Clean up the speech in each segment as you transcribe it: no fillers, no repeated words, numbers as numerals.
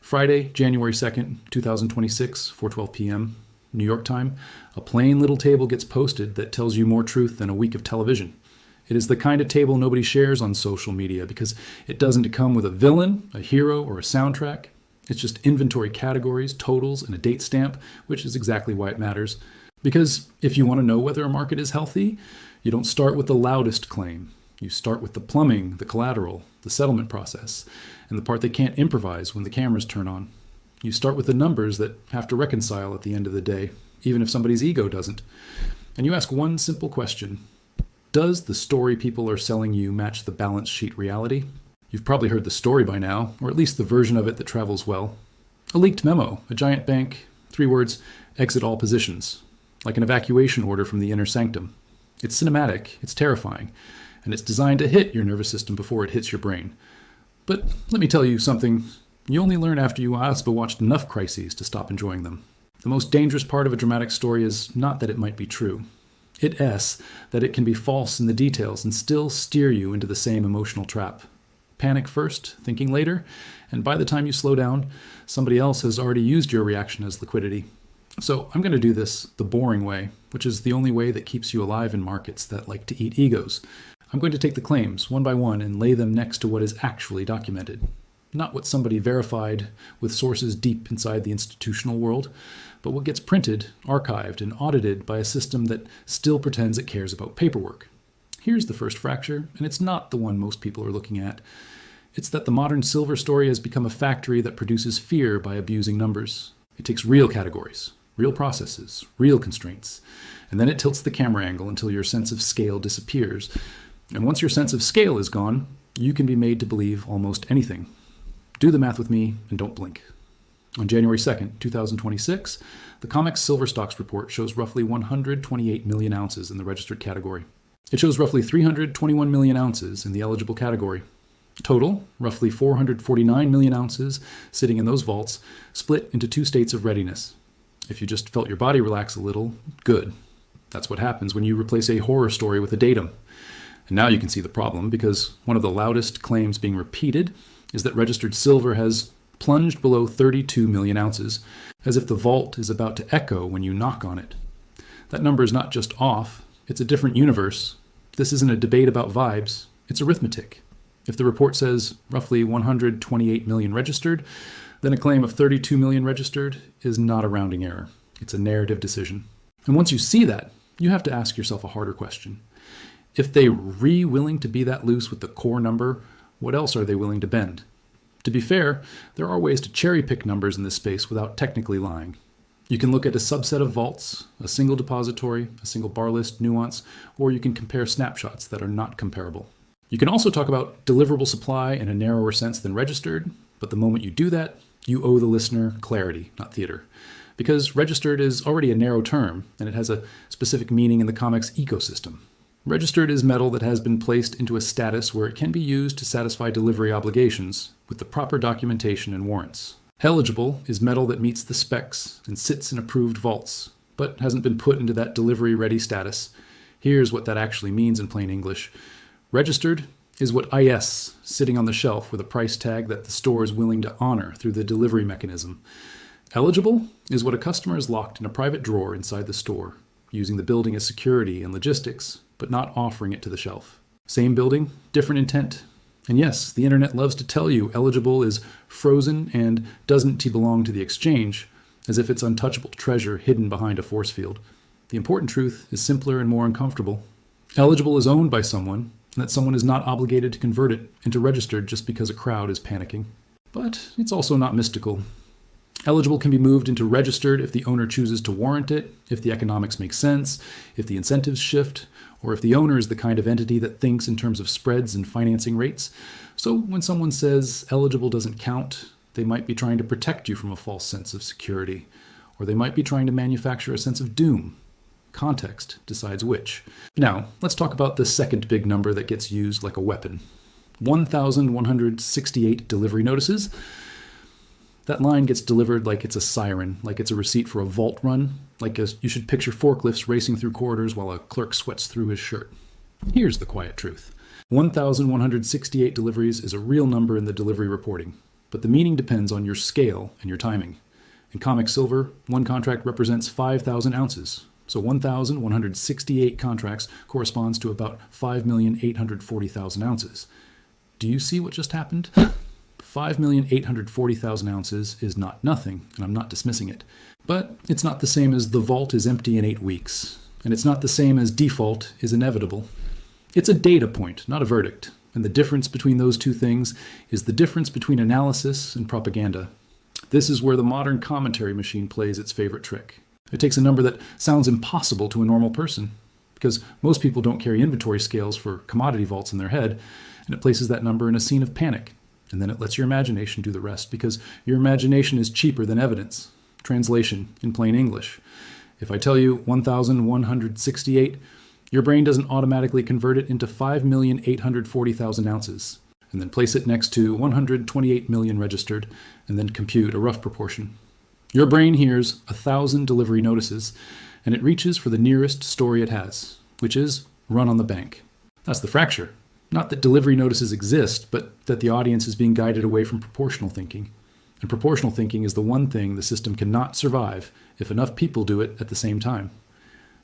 Friday, January 2nd, 2026, 4:12 p.m., New York time, a plain little table gets posted that tells you more truth than a week of television. It is the kind of table nobody shares on social media because it doesn't come with a villain, a hero, or a soundtrack. It's just inventory categories, totals, and a date stamp, which is exactly why it matters. Because if you want to know whether a market is healthy, you don't start with the loudest claim. You start with the plumbing, the collateral, the settlement process, and the part they can't improvise when the cameras turn on. You start with the numbers that have to reconcile at the end of the day, even if somebody's ego doesn't. And you ask one simple question. Does the story people are selling you match the balance sheet reality? You've probably heard the story by now, or at least the version of it that travels well. A leaked memo, a giant bank, 3 words, exit all positions, like an evacuation order from the inner sanctum. It's cinematic, it's terrifying, and it's designed to hit your nervous system before it hits your brain. But let me tell you something, you only learn after you have watched enough crises to stop enjoying them. The most dangerous part of a dramatic story is not that it might be true. It's that it can be false in the details and still steer you into the same emotional trap. Panic first, thinking later, and by the time you slow down, somebody else has already used your reaction as liquidity. So I'm going to do this the boring way, which is the only way that keeps you alive in markets that like to eat egos. I'm going to take the claims one by one and lay them next to what is actually documented. Not what somebody verified with sources deep inside the institutional world, but what gets printed, archived, and audited by a system that still pretends it cares about paperwork. Here's the first fracture, and it's not the one most people are looking at. It's that the modern silver story has become a factory that produces fear by abusing numbers. It takes real categories, real processes, real constraints, and then it tilts the camera angle until your sense of scale disappears. And once your sense of scale is gone, you can be made to believe almost anything. Do the math with me and don't blink. On January 2nd, 2026, the COMEX silver stocks report shows roughly 128 million ounces in the registered category. It shows roughly 321 million ounces in the eligible category. Total, roughly 449 million ounces sitting in those vaults, split into 2 states of readiness. If you just felt your body relax a little, good. That's what happens when you replace a horror story with a datum. And now you can see the problem, because one of the loudest claims being repeated is that registered silver has plunged below 32 million ounces, as if the vault is about to echo when you knock on it. That number is not just off, it's a different universe. This isn't a debate about vibes, it's arithmetic. If the report says roughly 128 million registered, then a claim of 32 million registered is not a rounding error. It's a narrative decision. And once you see that, you have to ask yourself a harder question. If they're willing to be that loose with the core number, what else are they willing to bend? To be fair, there are ways to cherry pick numbers in this space without technically lying. You can look at a subset of vaults, a single depository, a single bar list nuance, or you can compare snapshots that are not comparable. You can also talk about deliverable supply in a narrower sense than registered, but the moment you do that, you owe the listener clarity, not theater. Because registered is already a narrow term, and it has a specific meaning in the COMEX ecosystem. Registered is metal that has been placed into a status where it can be used to satisfy delivery obligations with the proper documentation and warrants. Eligible is metal that meets the specs and sits in approved vaults, but hasn't been put into that delivery-ready status. Here's what that actually means in plain English. Registered is what IS sitting on the shelf with a price tag that the store is willing to honor through the delivery mechanism. Eligible is what a customer is locked in a private drawer inside the store, using the building as security and logistics, but not offering it to the shelf. Same building, different intent. And yes, the internet loves to tell you eligible is frozen and doesn't belong to the exchange, as if it's untouchable treasure hidden behind a force field. The important truth is simpler and more uncomfortable. Eligible is owned by someone, and that someone is not obligated to convert it into registered just because a crowd is panicking. But it's also not mystical. Eligible can be moved into registered if the owner chooses to warrant it, if the economics make sense, if the incentives shift, or if the owner is the kind of entity that thinks in terms of spreads and financing rates. So when someone says eligible doesn't count, they might be trying to protect you from a false sense of security, or they might be trying to manufacture a sense of doom. Context decides which. Now, let's talk about the second big number that gets used like a weapon. 1,168 delivery notices. That line gets delivered like it's a siren, like it's a receipt for a vault run, like you should picture forklifts racing through corridors while a clerk sweats through his shirt. Here's the quiet truth. 1,168 deliveries is a real number in the delivery reporting. but the meaning depends on your scale and your timing. In COMEX silver, one contract represents 5,000 ounces. So 1,168 contracts corresponds to about 5,840,000 ounces. Do you see what just happened? 5,840,000 ounces is not nothing, and I'm not dismissing it. But it's not the same as the vault is empty in 8 weeks. And it's not the same as default is inevitable. It's a data point, not a verdict. And the difference between those two things is the difference between analysis and propaganda. This is where the modern commentary machine plays its favorite trick. It takes a number that sounds impossible to a normal person, because most people don't carry inventory scales for commodity vaults in their head, and it places that number in a scene of panic. And then it lets your imagination do the rest, because your imagination is cheaper than evidence. Translation in plain English. If I tell you 1,168, your brain doesn't automatically convert it into 5,840,000 ounces, and then place it next to 128 million registered, and then compute a rough proportion. Your brain hears 1,000 delivery notices, and it reaches for the nearest story it has, which is run on the bank. That's the fracture. Not that delivery notices exist, but that the audience is being guided away from proportional thinking. And proportional thinking is the one thing the system cannot survive if enough people do it at the same time.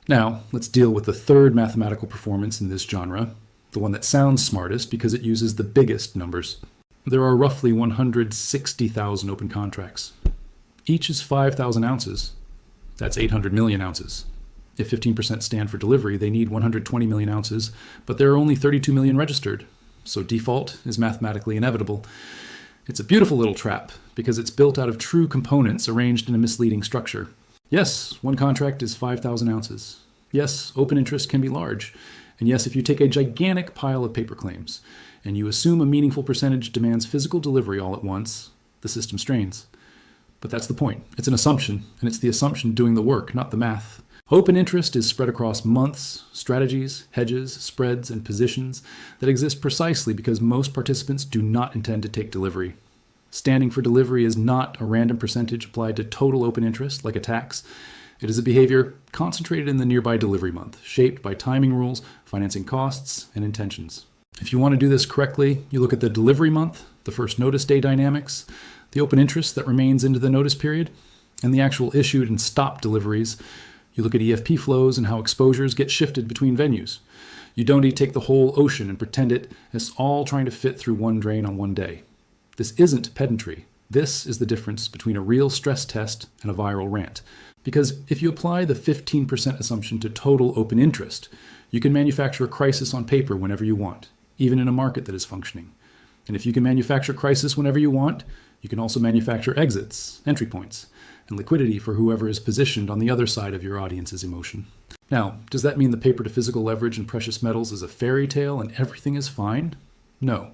Now, let's deal with the third mathematical performance in this genre, the one that sounds smartest because it uses the biggest numbers. There are roughly 160,000 open contracts. Each is 5,000 ounces. That's 800 million ounces. If 15% stand for delivery, they need 120 million ounces, but there are only 32 million registered, so default is mathematically inevitable. It's a beautiful little trap because it's built out of true components arranged in a misleading structure. Yes, one contract is 5,000 ounces. Yes, open interest can be large. And yes, if you take a gigantic pile of paper claims and you assume a meaningful percentage demands physical delivery all at once, the system strains. But that's the point. It's an assumption, and it's the assumption doing the work, not the math. Open interest is spread across months, strategies, hedges, spreads, and positions that exist precisely because most participants do not intend to take delivery. Standing for delivery is not a random percentage applied to total open interest, like a tax. It is a behavior concentrated in the nearby delivery month, shaped by timing rules, financing costs, and intentions. If you want to do this correctly, you look at the delivery month, the first notice day dynamics, the open interest that remains into the notice period, and the actual issued and stopped deliveries. You look at EFP flows and how exposures get shifted between venues. You don't take the whole ocean and pretend it is all trying to fit through one drain on one day. This isn't pedantry. This is the difference between a real stress test and a viral rant. Because if you apply the 15% assumption to total open interest, you can manufacture a crisis on paper whenever you want, even in a market that is functioning. And if you can manufacture crisis whenever you want, you can also manufacture exits, entry points, and liquidity for whoever is positioned on the other side of your audience's emotion. Now, does that mean the paper to physical leverage in precious metals is a fairy tale and everything is fine? No.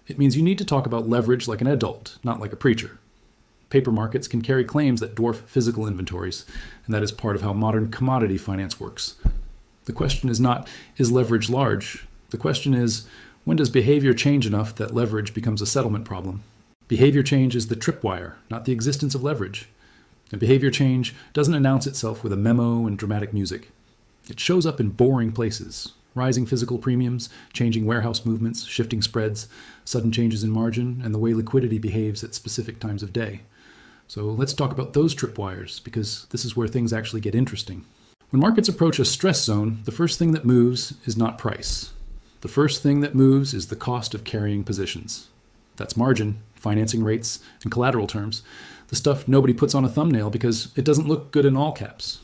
It means you need to talk about leverage like an adult, not like a preacher. Paper markets can carry claims that dwarf physical inventories, and that is part of how modern commodity finance works. The question is not, is leverage large? The question is, when does behavior change enough that leverage becomes a settlement problem? Behavior change is the tripwire, not the existence of leverage. And behavior change doesn't announce itself with a memo and dramatic music. It shows up in boring places. Rising physical premiums, changing warehouse movements, shifting spreads, sudden changes in margin, and the way liquidity behaves at specific times of day. So let's talk about those tripwires, because this is where things actually get interesting. When markets approach a stress zone, the first thing that moves is not price. The first thing that moves is the cost of carrying positions. That's margin, financing rates, and collateral terms. The stuff nobody puts on a thumbnail because it doesn't look good in all caps.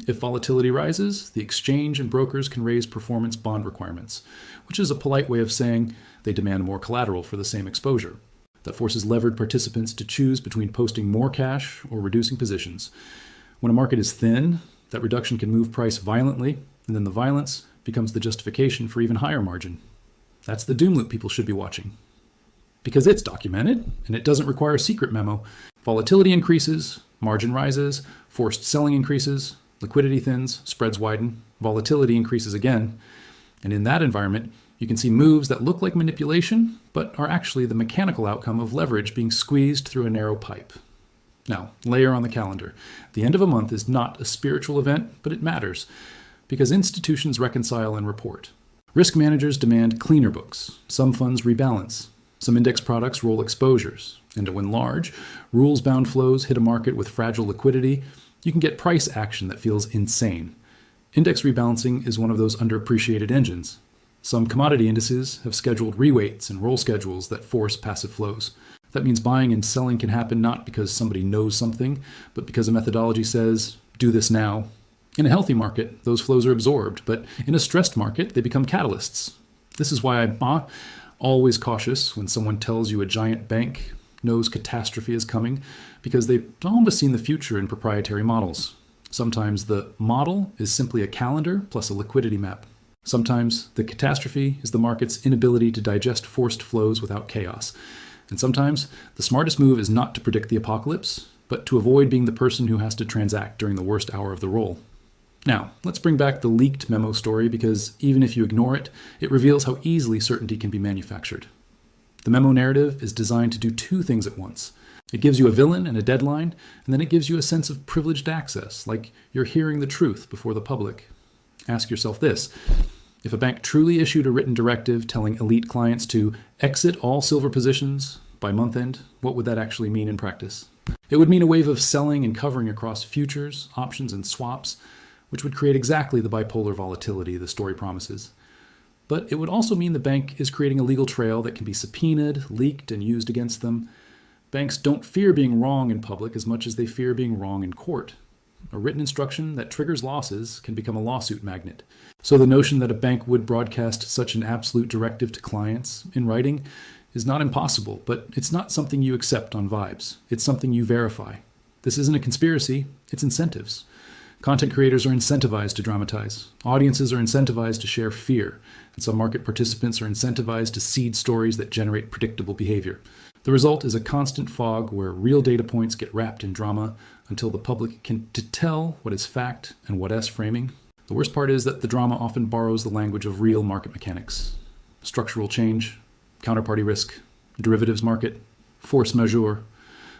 If volatility rises, the exchange and brokers can raise performance bond requirements, which is a polite way of saying they demand more collateral for the same exposure. That forces levered participants to choose between posting more cash or reducing positions. When a market is thin, that reduction can move price violently, and then the violence becomes the justification for even higher margin. That's the doom loop people should be watching. Because it's documented, and it doesn't require a secret memo. Volatility increases, margin rises, forced selling increases, liquidity thins, spreads widen, volatility increases again. And in that environment, you can see moves that look like manipulation, but are actually the mechanical outcome of leverage being squeezed through a narrow pipe. Now, layer on the calendar. The end of a month is not a spiritual event, but it matters, because institutions reconcile and report. Risk managers demand cleaner books. Some funds rebalance. Some index products roll exposures. And when large, rules-bound flows hit a market with fragile liquidity, you can get price action that feels insane. Index rebalancing is one of those underappreciated engines. Some commodity indices have scheduled reweights and roll schedules that force passive flows. That means buying and selling can happen not because somebody knows something, but because a methodology says, do this now. In a healthy market, those flows are absorbed, but in a stressed market, they become catalysts. This is why I'm always cautious when someone tells you a giant bank knows catastrophe is coming, because they've almost seen the future in proprietary models. Sometimes the model is simply a calendar plus a liquidity map. Sometimes the catastrophe is the market's inability to digest forced flows without chaos. And sometimes the smartest move is not to predict the apocalypse, but to avoid being the person who has to transact during the worst hour of the roll. Now, let's bring back the leaked memo story, because even if you ignore it, it reveals how easily certainty can be manufactured. The memo narrative is designed to do two things at once. It gives you a villain and a deadline, and then it gives you a sense of privileged access, like you're hearing the truth before the public. Ask yourself this: if a bank truly issued a written directive telling elite clients to exit all silver positions by month end, what would that actually mean in practice? It would mean a wave of selling and covering across futures, options, and swaps, which would create exactly the bipolar volatility the story promises. But it would also mean the bank is creating a legal trail that can be subpoenaed, leaked, and used against them. Banks don't fear being wrong in public as much as they fear being wrong in court. A written instruction that triggers losses can become a lawsuit magnet. So the notion that a bank would broadcast such an absolute directive to clients in writing is not impossible, but it's not something you accept on vibes. It's something you verify. This isn't a conspiracy, it's incentives. Content creators are incentivized to dramatize. Audiences are incentivized to share fear. And some market participants are incentivized to seed stories that generate predictable behavior. The result is a constant fog where real data points get wrapped in drama until the public can tell what is fact and what is framing. The worst part is that the drama often borrows the language of real market mechanics. Structural change, counterparty risk, derivatives market, force majeure.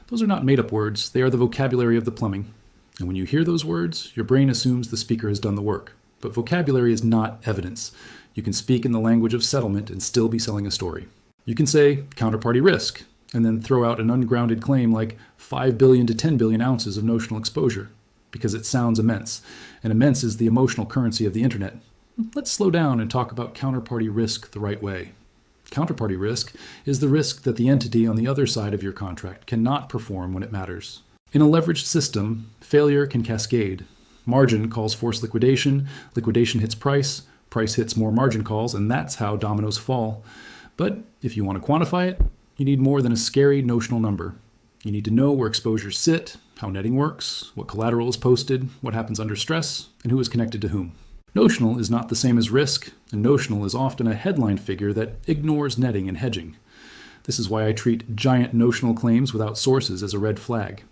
Those are not made-up words. They are the vocabulary of the plumbing. And when you hear those words, your brain assumes the speaker has done the work. But vocabulary is not evidence. You can speak in the language of settlement and still be selling a story. You can say counterparty risk, and then throw out an ungrounded claim like 5 billion to 10 billion ounces of notional exposure, because it sounds immense, and immense is the emotional currency of the internet. Let's slow down and talk about counterparty risk the right way. Counterparty risk is the risk that the entity on the other side of your contract cannot perform when it matters. In a leveraged system, failure can cascade. Margin calls forced liquidation, liquidation hits price, price hits more margin calls, and that's how dominoes fall. But if you want to quantify it, you need more than a scary notional number. You need to know where exposures sit, how netting works, what collateral is posted, what happens under stress, and who is connected to whom. Notional is not the same as risk, and notional is often a headline figure that ignores netting and hedging. This is why I treat giant notional claims without sources as a red flag.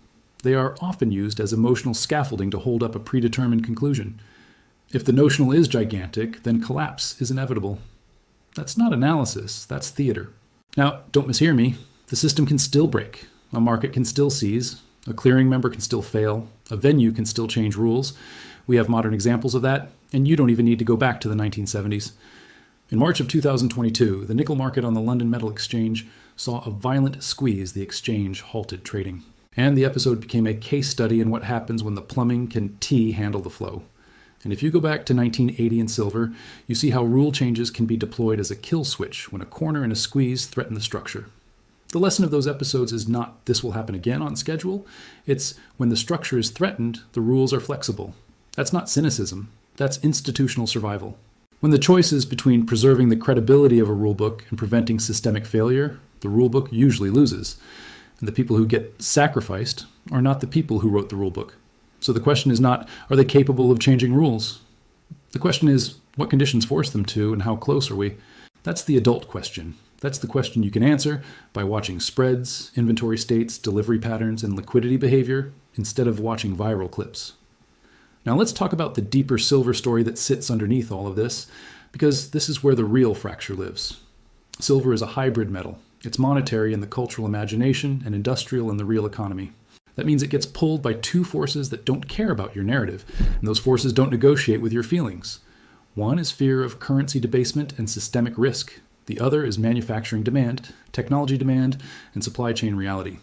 They are often used as emotional scaffolding to hold up a predetermined conclusion. If the notional is gigantic, then collapse is inevitable. That's not analysis, that's theater. Now, don't mishear me. The system can still break. A market can still seize. A clearing member can still fail. A venue can still change rules. We have modern examples of that, and you don't even need to go back to the 1970s. In March of 2022, the nickel market on the London Metal Exchange saw a violent squeeze. The exchange halted trading. And the episode became a case study in what happens when the plumbing can handle the flow. And if you go back to 1980 in silver, you see how rule changes can be deployed as a kill switch when a corner and a squeeze threaten the structure. The lesson of those episodes is not this will happen again on schedule. It's when the structure is threatened, the rules are flexible. That's not cynicism. That's institutional survival. When the choice is between preserving the credibility of a rulebook and preventing systemic failure, the rulebook usually loses. And the people who get sacrificed are not the people who wrote the rulebook. So the question is not, are they capable of changing rules? The question is, what conditions force them to, and how close are we? That's the adult question. That's the question you can answer by watching spreads, inventory states, delivery patterns, and liquidity behavior instead of watching viral clips. Now let's talk about the deeper silver story that sits underneath all of this, because this is where the real fracture lives. Silver is a hybrid metal. It's monetary in the cultural imagination and industrial in the real economy. That means it gets pulled by two forces that don't care about your narrative, and those forces don't negotiate with your feelings. One is fear of currency debasement and systemic risk. The other is manufacturing demand, technology demand, and supply chain reality.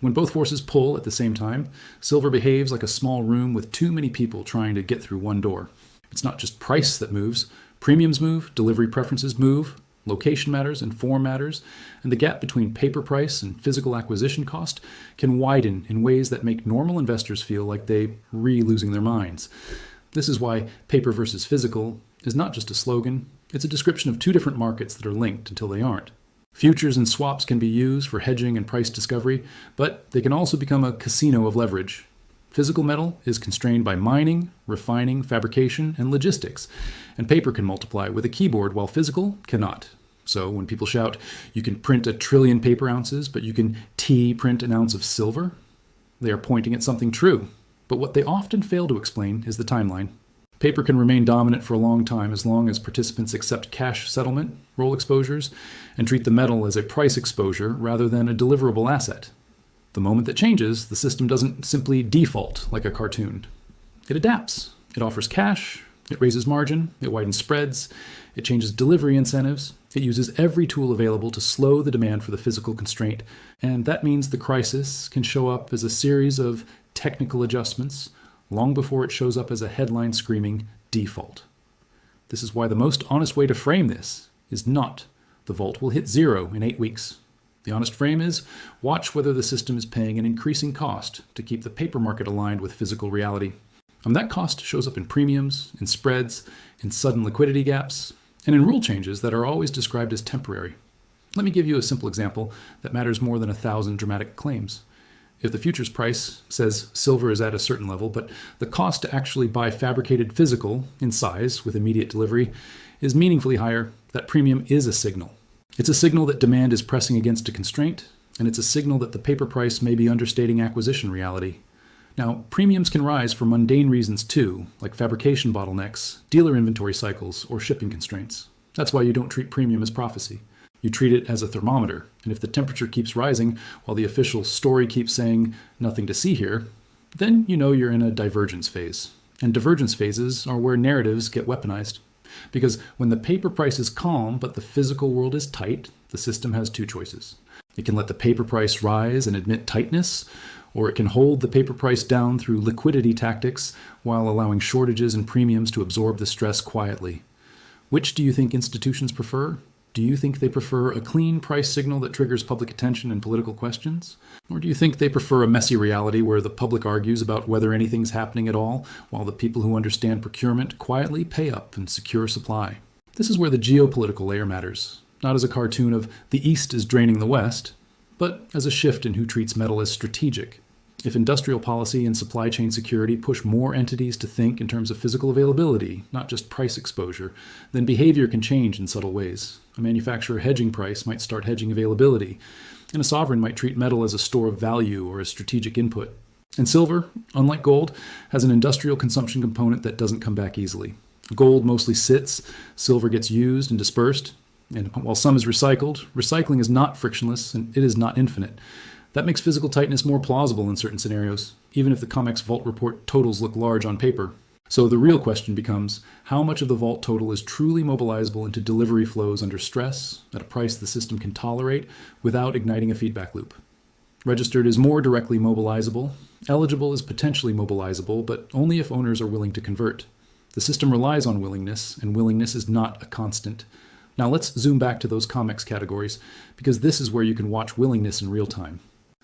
When both forces pull at the same time, silver behaves like a small room with too many people trying to get through one door. It's not just price that moves. Premiums move, delivery preferences move, location matters and form matters, and the gap between paper price and physical acquisition cost can widen in ways that make normal investors feel like they're losing their minds. This is why paper versus physical is not just a slogan, it's a description of two different markets that are linked until they aren't. Futures and swaps can be used for hedging and price discovery, but they can also become a casino of leverage. Physical metal is constrained by mining, refining, fabrication, and logistics, and paper can multiply with a keyboard while physical cannot. So when people shout, you can print 1 trillion paper ounces, but you can print an ounce of silver, they are pointing at something true. But what they often fail to explain is the timeline. Paper can remain dominant for a long time as long as participants accept cash settlement, roll exposures, and treat the metal as a price exposure rather than a deliverable asset. The moment that changes, the system doesn't simply default like a cartoon. It adapts. It offers cash, it raises margin, it widens spreads, it changes delivery incentives, it uses every tool available to slow the demand for the physical constraint, and that means the crisis can show up as a series of technical adjustments long before it shows up as a headline screaming default. This is why the most honest way to frame this is not the vault will hit zero in 8 weeks. The honest frame is, watch whether the system is paying an increasing cost to keep the paper market aligned with physical reality. And that cost shows up in premiums, in spreads, in sudden liquidity gaps, and in rule changes that are always described as temporary. Let me give you a simple example that matters more than 1,000 dramatic claims. If the futures price says silver is at a certain level, but the cost to actually buy fabricated physical in size with immediate delivery is meaningfully higher, that premium is a signal. It's a signal that demand is pressing against a constraint, and it's a signal that the paper price may be understating acquisition reality. Now, premiums can rise for mundane reasons too, like fabrication bottlenecks, dealer inventory cycles, or shipping constraints. That's why you don't treat premium as prophecy. You treat it as a thermometer, and if the temperature keeps rising while the official story keeps saying nothing to see here, then you know you're in a divergence phase. And divergence phases are where narratives get weaponized. Because when the paper price is calm but the physical world is tight, the system has two choices. It can let the paper price rise and admit tightness, or it can hold the paper price down through liquidity tactics while allowing shortages and premiums to absorb the stress quietly. Which do you think institutions prefer? Do you think they prefer a clean price signal that triggers public attention and political questions? Or do you think they prefer a messy reality where the public argues about whether anything's happening at all, while the people who understand procurement quietly pay up and secure supply? This is where the geopolitical layer matters, not as a cartoon of the East is draining the West, but as a shift in who treats metal as strategic. If industrial policy and supply chain security push more entities to think in terms of physical availability, not just price exposure, then behavior can change in subtle ways. A manufacturer hedging price might start hedging availability, and a sovereign might treat metal as a store of value or a strategic input. And silver, unlike gold, has an industrial consumption component that doesn't come back easily. Gold mostly sits, silver gets used and dispersed, and while some is recycled, recycling is not frictionless and it is not infinite. That makes physical tightness more plausible in certain scenarios, even if the COMEX vault report totals look large on paper. So the real question becomes, how much of the vault total is truly mobilizable into delivery flows under stress, at a price the system can tolerate, without igniting a feedback loop? Registered is more directly mobilizable. Eligible is potentially mobilizable, but only if owners are willing to convert. The system relies on willingness, and willingness is not a constant. Now let's zoom back to those COMEX categories, because this is where you can watch willingness in real time.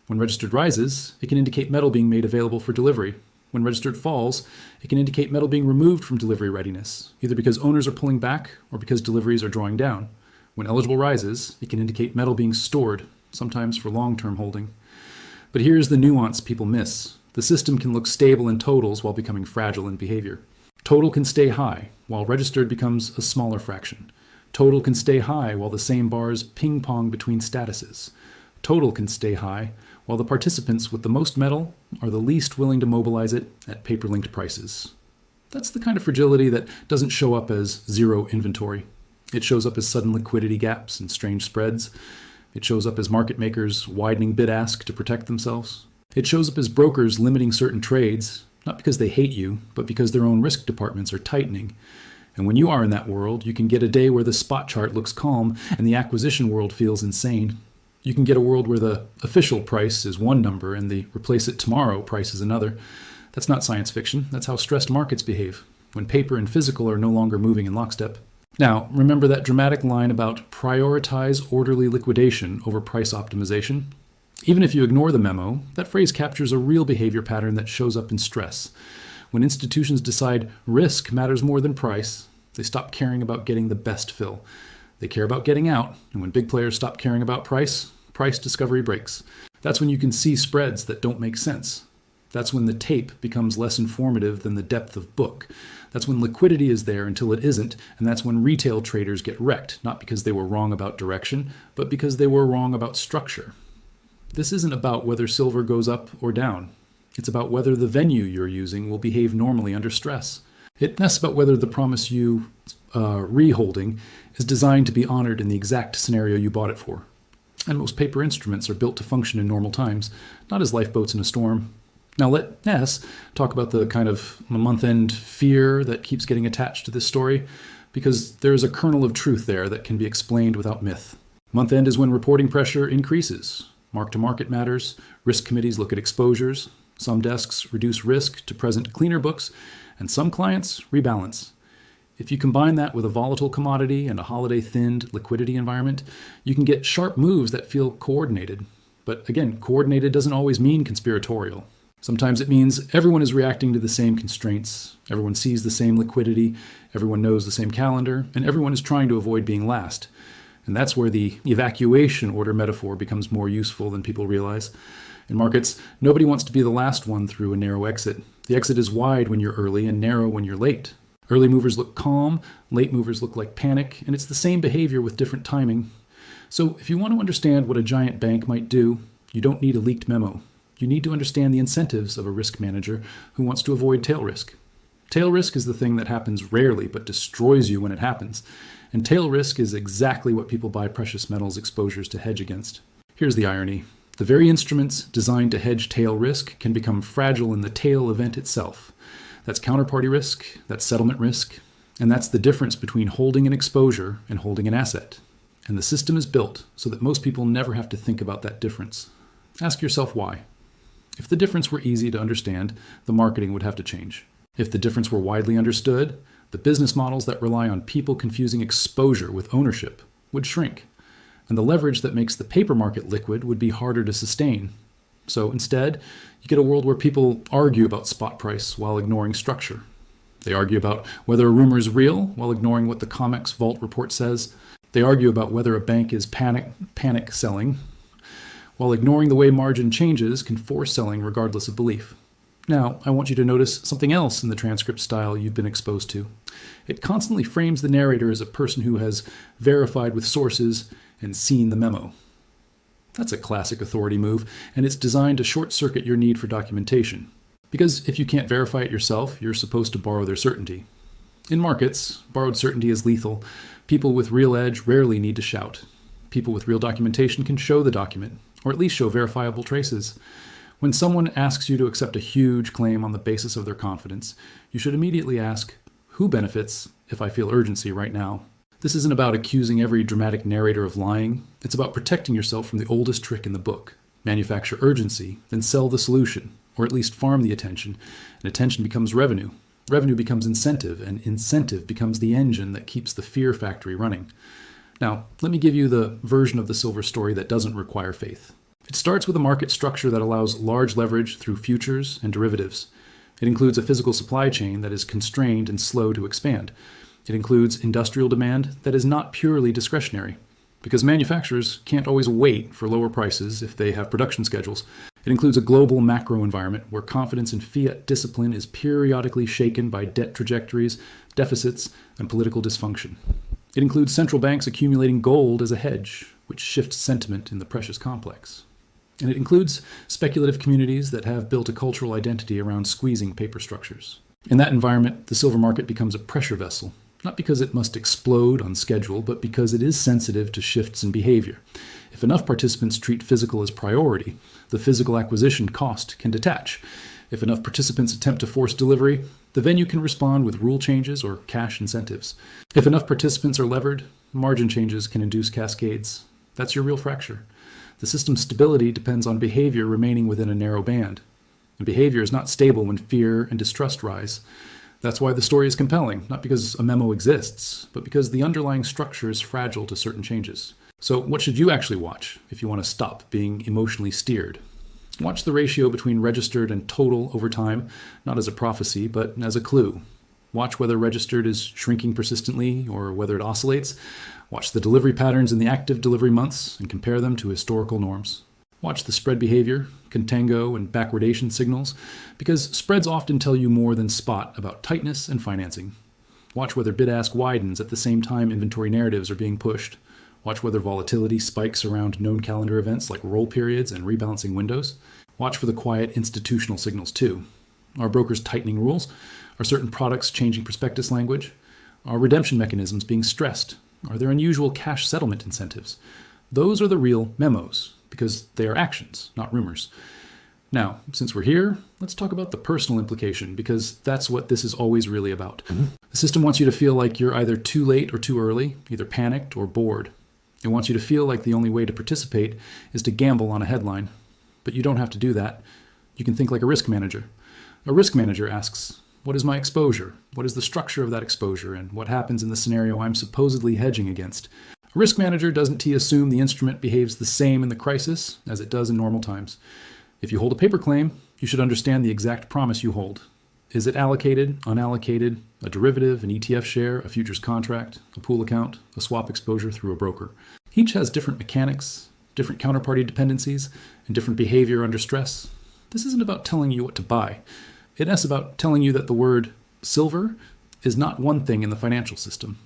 When registered rises, it can indicate metal being made available for delivery. When registered falls, it can indicate metal being removed from delivery readiness, either because owners are pulling back or because deliveries are drawing down. When eligible rises, it can indicate metal being stored, sometimes for long-term holding. But here's the nuance people miss. The system can look stable in totals while becoming fragile in behavior. Total can stay high, while registered becomes a smaller fraction. Total can stay high while the same bars ping-pong between statuses. Total can stay high while the participants with the most metal are the least willing to mobilize it at paper-linked prices. That's the kind of fragility that doesn't show up as zero inventory. It shows up as sudden liquidity gaps and strange spreads. It shows up as market makers widening bid-ask to protect themselves. It shows up as brokers limiting certain trades, not because they hate you, but because their own risk departments are tightening. And when you are in that world, you can get a day where the spot chart looks calm and the acquisition world feels insane. You can get a world where the official price is one number and the replace it tomorrow price is another. That's not science fiction. That's how stressed markets behave, when paper and physical are no longer moving in lockstep. Now, remember that dramatic line about prioritize orderly liquidation over price optimization? Even if you ignore the memo, that phrase captures a real behavior pattern that shows up in stress. When institutions decide risk matters more than price, they stop caring about getting the best fill. They care about getting out, and when big players stop caring about price, price discovery breaks. That's when you can see spreads that don't make sense. That's when the tape becomes less informative than the depth of book. That's when liquidity is there until it isn't, and that's when retail traders get wrecked, not because they were wrong about direction, but because they were wrong about structure. This isn't about whether silver goes up or down. It's about whether the venue you're using will behave normally under stress. It's less about whether the promise you reholding is designed to be honored in the exact scenario you bought it for. And most paper instruments are built to function in normal times, not as lifeboats in a storm. Now let Ness talk about the kind of month-end fear that keeps getting attached to this story, because there is a kernel of truth there that can be explained without myth. Month-end is when reporting pressure increases. Mark-to-market matters. Risk committees look at exposures. Some desks reduce risk to present cleaner books, and some clients rebalance. If you combine that with a volatile commodity and a holiday-thinned liquidity environment, you can get sharp moves that feel coordinated. But again, coordinated doesn't always mean conspiratorial. Sometimes it means everyone is reacting to the same constraints, everyone sees the same liquidity, everyone knows the same calendar, and everyone is trying to avoid being last. And that's where the evacuation order metaphor becomes more useful than people realize. In markets, nobody wants to be the last one through a narrow exit. The exit is wide when you're early and narrow when you're late. Early movers look calm, late movers look like panic, and it's the same behavior with different timing. So if you want to understand what a giant bank might do, you don't need a leaked memo. You need to understand the incentives of a risk manager who wants to avoid tail risk. Tail risk is the thing that happens rarely but destroys you when it happens. And tail risk is exactly what people buy precious metals exposures to hedge against. Here's the irony. The very instruments designed to hedge tail risk can become fragile in the tail event itself. That's counterparty risk, that's settlement risk, and that's the difference between holding an exposure and holding an asset. And the system is built so that most people never have to think about that difference. Ask yourself why. If the difference were easy to understand, the marketing would have to change. If the difference were widely understood, the business models that rely on people confusing exposure with ownership would shrink. And the leverage that makes the paper market liquid would be harder to sustain. So instead, you get a world where people argue about spot price while ignoring structure. They argue about whether a rumor is real while ignoring what the COMEX Vault report says. They argue about whether a bank is panic selling, while ignoring the way margin changes can force selling regardless of belief. Now, I want you to notice something else in the transcript style you've been exposed to. It constantly frames the narrator as a person who has verified with sources and seen the memo. That's a classic authority move, and it's designed to short-circuit your need for documentation. Because if you can't verify it yourself, you're supposed to borrow their certainty. In markets, borrowed certainty is lethal. People with real edge rarely need to shout. People with real documentation can show the document, or at least show verifiable traces. When someone asks you to accept a huge claim on the basis of their confidence, you should immediately ask, who benefits if I feel urgency right now? This isn't about accusing every dramatic narrator of lying. It's about protecting yourself from the oldest trick in the book. Manufacture urgency, then sell the solution, or at least farm the attention, and attention becomes revenue. Revenue becomes incentive, and incentive becomes the engine that keeps the fear factory running. Now, let me give you the version of the silver story that doesn't require faith. It starts with a market structure that allows large leverage through futures and derivatives. It includes a physical supply chain that is constrained and slow to expand. It includes industrial demand that is not purely discretionary, because manufacturers can't always wait for lower prices if they have production schedules. It includes a global macro environment where confidence in fiat discipline is periodically shaken by debt trajectories, deficits, and political dysfunction. It includes central banks accumulating gold as a hedge, which shifts sentiment in the precious complex. And it includes speculative communities that have built a cultural identity around squeezing paper structures. In that environment, the silver market becomes a pressure vessel, not because it must explode on schedule, but because it is sensitive to shifts in behavior. If enough participants treat physical as priority, the physical acquisition cost can detach. If enough participants attempt to force delivery, the venue can respond with rule changes or cash incentives. If enough participants are levered, margin changes can induce cascades. That's your real fracture. The system's stability depends on behavior remaining within a narrow band. And behavior is not stable when fear and distrust rise. That's why the story is compelling, not because a memo exists, but because the underlying structure is fragile to certain changes. So what should you actually watch if you want to stop being emotionally steered? Watch the ratio between registered and total over time, not as a prophecy, but as a clue. Watch whether registered is shrinking persistently or whether it oscillates. Watch the delivery patterns in the active delivery months and compare them to historical norms. Watch the spread behavior, contango, and backwardation signals, because spreads often tell you more than spot about tightness and financing. Watch whether bid-ask widens at the same time inventory narratives are being pushed. Watch whether volatility spikes around known calendar events like roll periods and rebalancing windows. Watch for the quiet institutional signals too. Are brokers tightening rules? Are certain products changing prospectus language? Are redemption mechanisms being stressed? Are there unusual cash settlement incentives? Those are the real memos, because they are actions, not rumors. Now, since we're here, let's talk about the personal implication, because that's what this is always really about. The system wants you to feel like you're either too late or too early, either panicked or bored. It wants you to feel like the only way to participate is to gamble on a headline. But you don't have to do that. You can think like a risk manager. A risk manager asks, what is my exposure? What is the structure of that exposure? And what happens in the scenario I'm supposedly hedging against? A risk manager doesn't assume the instrument behaves the same in the crisis as it does in normal times. If you hold a paper claim, you should understand the exact promise you hold. Is it allocated, unallocated, a derivative, an ETF share, a futures contract, a pool account, a swap exposure through a broker? Each has different mechanics, different counterparty dependencies, and different behavior under stress. This isn't about telling you what to buy. It's about telling you that the word silver is not one thing in the financial system.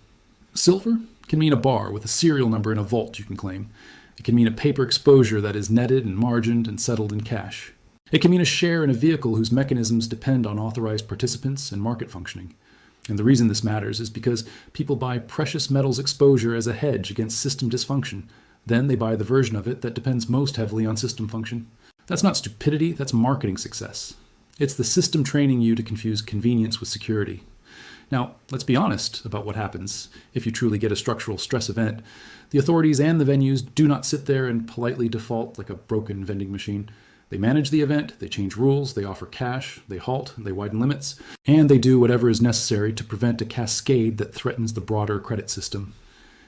Silver can mean a bar with a serial number in a vault you can claim. It can mean a paper exposure that is netted and margined and settled in cash. It can mean a share in a vehicle whose mechanisms depend on authorized participants and market functioning. And the reason this matters is because people buy precious metals exposure as a hedge against system dysfunction. Then they buy the version of it that depends most heavily on system function. That's not stupidity, that's marketing success. It's the system training you to confuse convenience with security. Now, let's be honest about what happens if you truly get a structural stress event. The authorities and the venues do not sit there and politely default like a broken vending machine. They manage the event, they change rules, they offer cash, they halt, they widen limits, and they do whatever is necessary to prevent a cascade that threatens the broader credit system.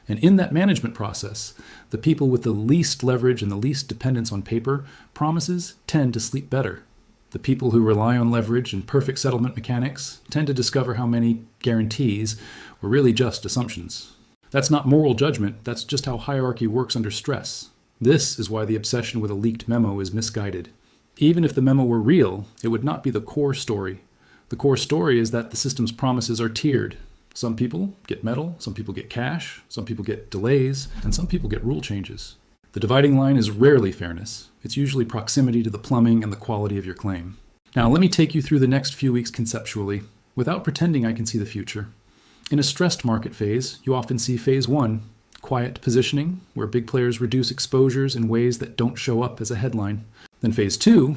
And in that management process, the people with the least leverage and the least dependence on paper promises tend to sleep better. The people who rely on leverage and perfect settlement mechanics tend to discover how many guarantees were really just assumptions. That's not moral judgment, that's just how hierarchy works under stress. This is why the obsession with a leaked memo is misguided. Even if the memo were real, it would not be the core story. The core story is that the system's promises are tiered. Some people get metal, some people get cash, some people get delays, and some people get rule changes. The dividing line is rarely fairness. It's usually proximity to the plumbing and the quality of your claim. Now, let me take you through the next few weeks conceptually, without pretending I can see the future. In a stressed market phase, you often see phase 1, quiet positioning, where big players reduce exposures in ways that don't show up as a headline. Then phase 2,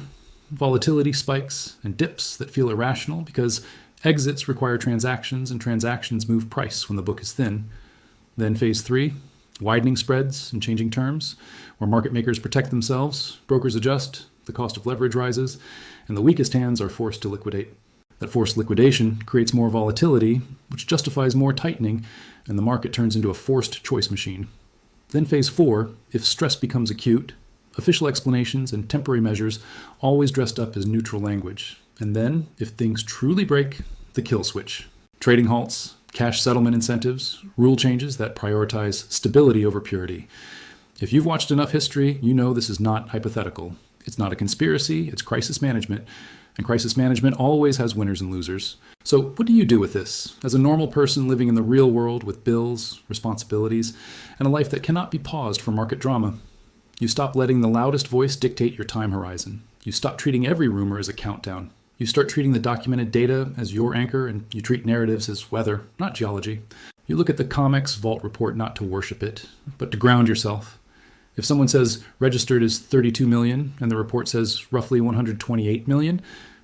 volatility spikes and dips that feel irrational because exits require transactions and transactions move price when the book is thin. Then phase 3, widening spreads and changing terms, where market makers protect themselves, brokers adjust, the cost of leverage rises, and the weakest hands are forced to liquidate. That forced liquidation creates more volatility, which justifies more tightening, and the market turns into a forced choice machine. Then phase 4, if stress becomes acute, official explanations and temporary measures always dressed up as neutral language. And then, if things truly break, the kill switch. Trading halts, cash settlement incentives, rule changes that prioritize stability over purity. If you've watched enough history, you know this is not hypothetical. It's not a conspiracy, it's crisis management. And crisis management always has winners and losers. So what do you do with this? As a normal person living in the real world with bills, responsibilities, and a life that cannot be paused for market drama. You stop letting the loudest voice dictate your time horizon. You stop treating every rumor as a countdown. You start treating the documented data as your anchor, and you treat narratives as weather, not geology. You look at the COMEX vault report not to worship it, but to ground yourself. If someone says registered is 32 million and the report says roughly 128 million,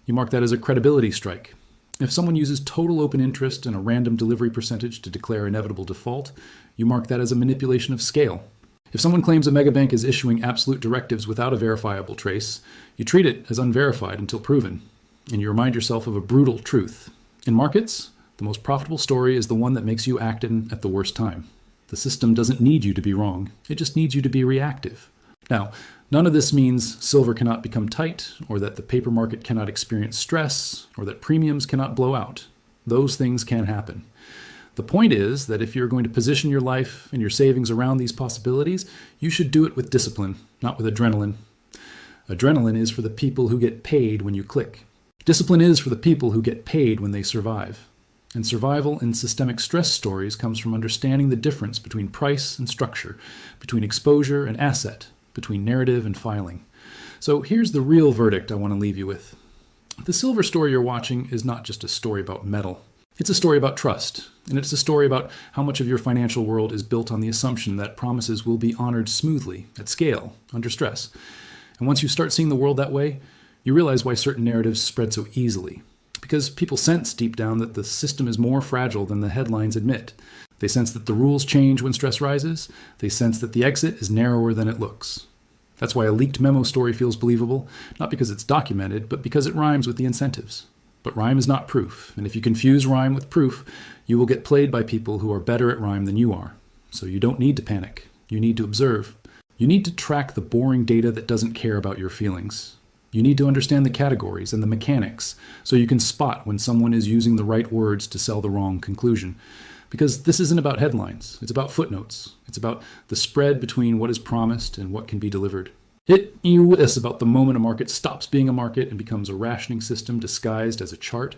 You mark that as a credibility strike. If someone uses total open interest and a random delivery percentage to declare inevitable default, you mark that as a manipulation of scale. If someone claims a megabank is issuing absolute directives without a verifiable trace, you treat it as unverified until proven, and you remind yourself of a brutal truth. In markets, the most profitable story is the one that makes you act in at the worst time. The system doesn't need you to be wrong. It just needs you to be reactive. Now, none of this means silver cannot become tight, or that the paper market cannot experience stress, or that premiums cannot blow out. Those things can happen. The point is that if you're going to position your life and your savings around these possibilities, you should do it with discipline, not with adrenaline. Adrenaline is for the people who get paid when you click. Discipline is for the people who get paid when they survive. And survival in systemic stress stories comes from understanding the difference between price and structure, between exposure and asset, between narrative and filing. So here's the real verdict I want to leave you with. The silver story you're watching is not just a story about metal. It's a story about trust, and it's a story about how much of your financial world is built on the assumption that promises will be honored smoothly, at scale, under stress. And once you start seeing the world that way, you realize why certain narratives spread so easily. Because people sense deep down that the system is more fragile than the headlines admit. They sense that the rules change when stress rises. They sense that the exit is narrower than it looks. That's why a leaked memo story feels believable, not because it's documented, but because it rhymes with the incentives. But rhyme is not proof, and if you confuse rhyme with proof, you will get played by people who are better at rhyme than you are. So you don't need to panic. You need to observe. You need to track the boring data that doesn't care about your feelings. You need to understand the categories and the mechanics so you can spot when someone is using the right words to sell the wrong conclusion. Because this isn't about headlines. It's about footnotes. It's about the spread between what is promised and what can be delivered. It is about the moment a market stops being a market and becomes a rationing system disguised as a chart.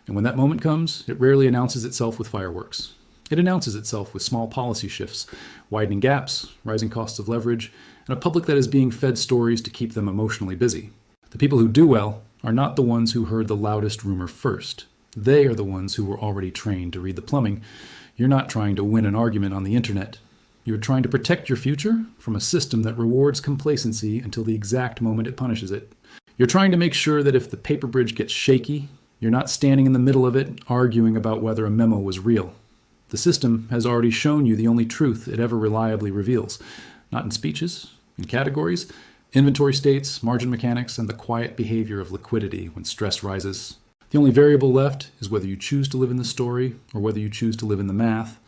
And when that moment comes, it rarely announces itself with fireworks. It announces itself with small policy shifts, widening gaps, rising costs of leverage, and a public that is being fed stories to keep them emotionally busy. The people who do well are not the ones who heard the loudest rumor first. They are the ones who were already trained to read the plumbing. You're not trying to win an argument on the internet. You're trying to protect your future from a system that rewards complacency until the exact moment it punishes it. You're trying to make sure that if the paper bridge gets shaky, you're not standing in the middle of it arguing about whether a memo was real. The system has already shown you the only truth it ever reliably reveals, not in speeches, in categories, inventory states, margin mechanics, and the quiet behavior of liquidity when stress rises. The only variable left is whether you choose to live in the story or whether you choose to live in the math.